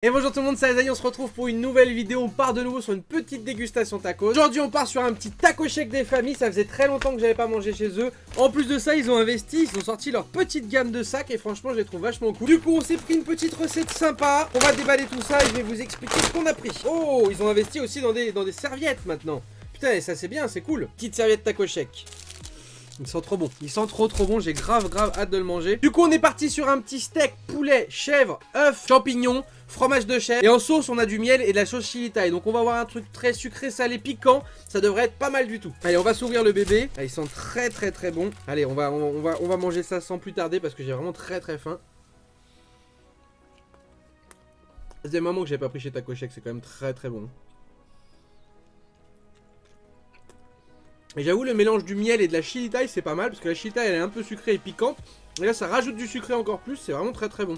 Et bonjour tout le monde, c'est Azaï, on se retrouve pour une nouvelle vidéo, on part de nouveau sur une petite dégustation tacos. Aujourd'hui on part sur un petit taco shake des familles, ça faisait très longtemps que j'avais pas mangé chez eux. En plus de ça ils ont investi, ils ont sorti leur petite gamme de sacs et franchement je les trouve vachement cool. Du coup on s'est pris une petite recette sympa, on va déballer tout ça et je vais vous expliquer ce qu'on a pris. Oh, ils ont investi aussi dans des serviettes maintenant. Putain et ça c'est bien, c'est cool. Petite serviette taco shake. Il sent trop bon, il sent trop bon, j'ai grave hâte de le manger. Du coup on est parti sur un petit steak, poulet, chèvre, œuf, champignons, fromage de chèvre. Et en sauce on a du miel et de la sauce chili thai. Donc on va avoir un truc très sucré, salé, piquant. Ça devrait être pas mal du tout. Allez on va s'ouvrir le bébé. Ah, il sent très bon. Allez on va manger ça sans plus tarder parce que j'ai vraiment très faim. C'est des moments que j'ai pas pris chez Taco Shake, c'est quand même très bon. Et j'avoue le mélange du miel et de la chili thai c'est pas mal parce que la chili thai elle est un peu sucrée et piquante. Et là ça rajoute du sucré encore plus, c'est vraiment très bon.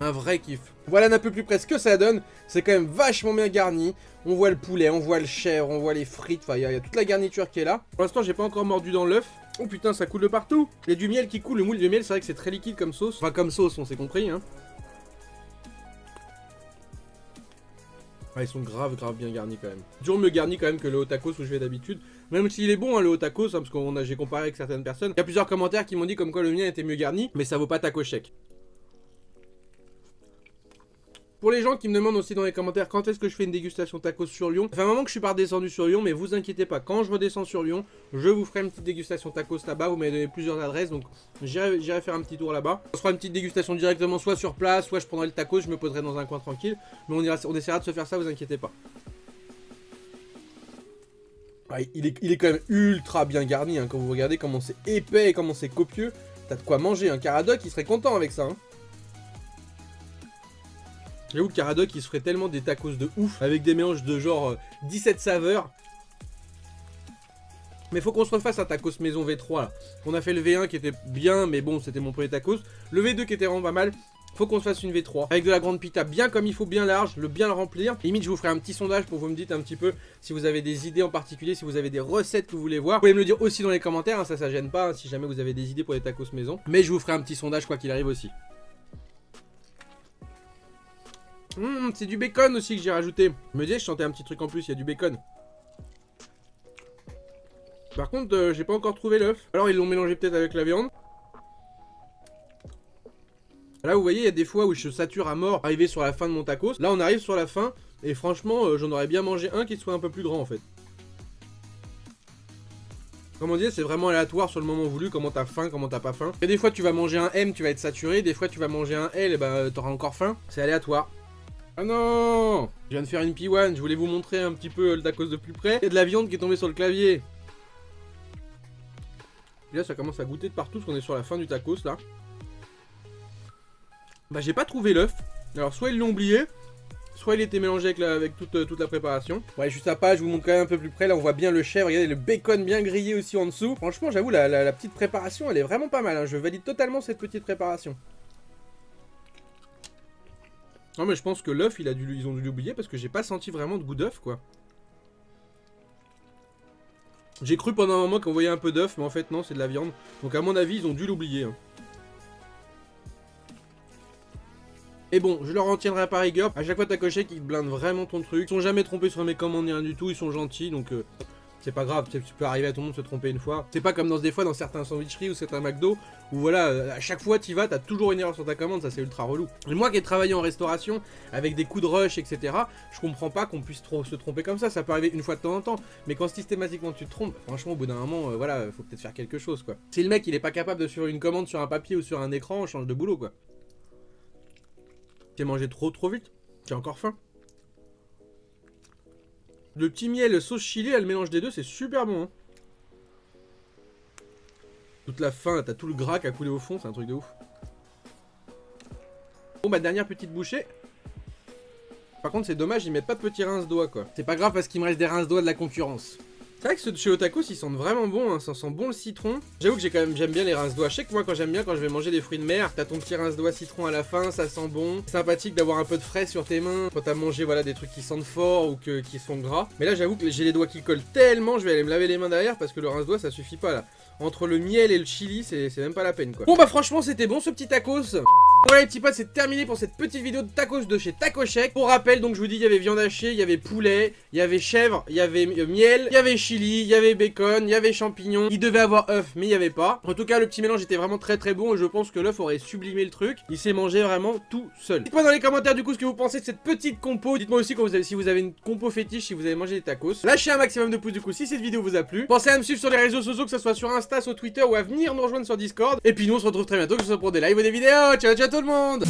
Un vrai kiff. Voilà d'un peu plus près ce que ça donne. C'est quand même vachement bien garni. On voit le poulet, on voit le chèvre, on voit les frites. Enfin, il y a toute la garniture qui est là. Pour l'instant, j'ai pas encore mordu dans l'œuf. Oh putain, ça coule de partout. Il y a du miel qui coule. Le moule de miel, c'est vrai que c'est très liquide comme sauce. Enfin, comme sauce, on s'est compris. Hein. Ah, ils sont grave bien garnis quand même. Toujours mieux garni quand même que le haut tacos où je vais d'habitude. Même s'il est bon hein, le haut tacos, hein, parce que j'ai comparé avec certaines personnes. Il y a plusieurs commentaires qui m'ont dit comme quoi le mien était mieux garni. Mais ça vaut pas Taco Shake. Pour les gens qui me demandent aussi dans les commentaires quand est-ce que je fais une dégustation tacos sur Lyon, ça fait un moment que je suis pas redescendu sur Lyon, mais vous inquiétez pas, quand je redescends sur Lyon, je vous ferai une petite dégustation tacos là-bas, vous m'avez donné plusieurs adresses, donc j'irai faire un petit tour là-bas. On se fera une petite dégustation directement soit sur place, soit je prendrai le tacos, je me poserai dans un coin tranquille, mais on essaiera de se faire ça, vous inquiétez pas. Ah, il est quand même ultra bien garni, hein, quand vous regardez comment c'est épais et comment c'est copieux, t'as de quoi manger, un Caradoc il serait content avec ça. Hein. J'avoue que Caradoc il se ferait tellement des tacos de ouf avec des mélanges de genre 17 saveurs. Mais faut qu'on se refasse un tacos maison V3 là. On a fait le V1 qui était bien mais bon c'était mon premier tacos. Le V2 qui était vraiment pas mal. Faut qu'on se fasse une V3 avec de la grande pita bien comme il faut, bien large, bien le remplir. Limite je vous ferai un petit sondage pour que vous me dites un petit peu si vous avez des idées en particulier, si vous avez des recettes que vous voulez voir. Vous pouvez me le dire aussi dans les commentaires, hein, ça gêne pas hein, si jamais vous avez des idées pour les tacos maison. Mais je vous ferai un petit sondage quoi qu'il arrive aussi. C'est du bacon aussi que j'ai rajouté. Je me disais, je sentais un petit truc en plus, il y a du bacon. Par contre, j'ai pas encore trouvé l'œuf. Alors ils l'ont mélangé peut-être avec la viande. Là vous voyez, il y a des fois où je sature à mort, arrivé sur la fin de mon tacos. Là on arrive sur la fin, et franchement, j'en aurais bien mangé un qui soit un peu plus grand en fait. Comme on dit, c'est vraiment aléatoire sur le moment voulu, comment t'as faim, comment t'as pas faim. Et des fois tu vas manger un M, tu vas être saturé, des fois tu vas manger un L, et bah t'auras encore faim. C'est aléatoire. Ah non! Je viens de faire une P1, je voulais vous montrer un petit peu le tacos de plus près. Il y a de la viande qui est tombée sur le clavier. Et là ça commence à goûter de partout parce qu'on est sur la fin du tacos là. Bah j'ai pas trouvé l'œuf. Alors soit ils l'ont oublié, soit il était mélangé avec toute la préparation. Ouais juste à pas, je vous montre quand même un peu plus près. Là on voit bien le chèvre, regardez le bacon bien grillé aussi en dessous. Franchement j'avoue la petite préparation elle est vraiment pas mal hein. Je valide totalement cette petite préparation. Non mais je pense que l'œuf ils ont dû l'oublier parce que j'ai pas senti vraiment de goût d'œuf quoi. J'ai cru pendant un moment qu'on voyait un peu d'œuf mais en fait non c'est de la viande. Donc à mon avis ils ont dû l'oublier. Hein. Et bon je leur en tiendrai pas rigueur. À chaque fois Taco Shake ils blindent vraiment ton truc. Ils sont jamais trompés sur mes commandes ni rien du tout. Ils sont gentils donc c'est pas grave, tu peux arriver à tout le monde se tromper une fois. C'est pas comme des fois dans certains sandwicheries ou certains McDo où voilà, à chaque fois tu vas, t'as toujours une erreur sur ta commande, ça c'est ultra relou. Et moi qui ai travaillé en restauration avec des coups de rush, etc., je comprends pas qu'on puisse se tromper comme ça. Ça peut arriver une fois de temps en temps, mais quand systématiquement tu te trompes, franchement au bout d'un moment, voilà, faut peut-être faire quelque chose quoi. Si le mec il est pas capable de suivre une commande sur un papier ou sur un écran, on change de boulot quoi. J'ai mangé trop vite, j'ai encore faim. Le petit miel sauce chili, le mélange des deux, c'est super bon. Hein. Toute la fin, t'as tout le gras qui a coulé au fond, c'est un truc de ouf. Bon bah dernière petite bouchée. Par contre c'est dommage, ils mettent pas de petits rince-doigts quoi. C'est pas grave parce qu'il me reste des rince-doigts de la concurrence. C'est vrai que ceux de chez Otakos ils sentent vraiment bon, hein. Ça sent bon le citron. J'avoue que j'aime bien les rince-doigts. Je sais que moi quand je vais manger des fruits de mer, t'as ton petit rince-doigt citron à la fin, ça sent bon. C'est sympathique d'avoir un peu de frais sur tes mains quand t'as mangé voilà, des trucs qui sentent fort ou qui sont gras. Mais là j'avoue que j'ai les doigts qui collent tellement, je vais aller me laver les mains derrière parce que le rince-doigt ça suffit pas là. Entre le miel et le chili, c'est même pas la peine quoi. Bon bah franchement c'était bon ce petit tacos. Voilà les petits potes, c'est terminé pour cette petite vidéo de tacos de chez Taco Shake. Pour rappel, donc je vous dis, il y avait viande hachée, il y avait poulet, il y avait chèvre, il y avait miel, il y avait chili, il y avait bacon, il y avait champignons. Il devait avoir œuf, mais il n'y avait pas. En tout cas, le petit mélange était vraiment très bon et je pense que l'œuf aurait sublimé le truc. Il s'est mangé vraiment tout seul. Dites-moi dans les commentaires du coup ce que vous pensez de cette petite compo. Dites-moi aussi si vous avez une compo fétiche, si vous avez mangé des tacos. Lâchez un maximum de pouces du coup si cette vidéo vous a plu. Pensez à me suivre sur les réseaux sociaux, que ce soit sur Insta, sur Twitter ou à venir nous rejoindre sur Discord. Et puis nous on se retrouve très bientôt, que ce soit pour des lives ou des vidéos. Ciao ciao tout le monde.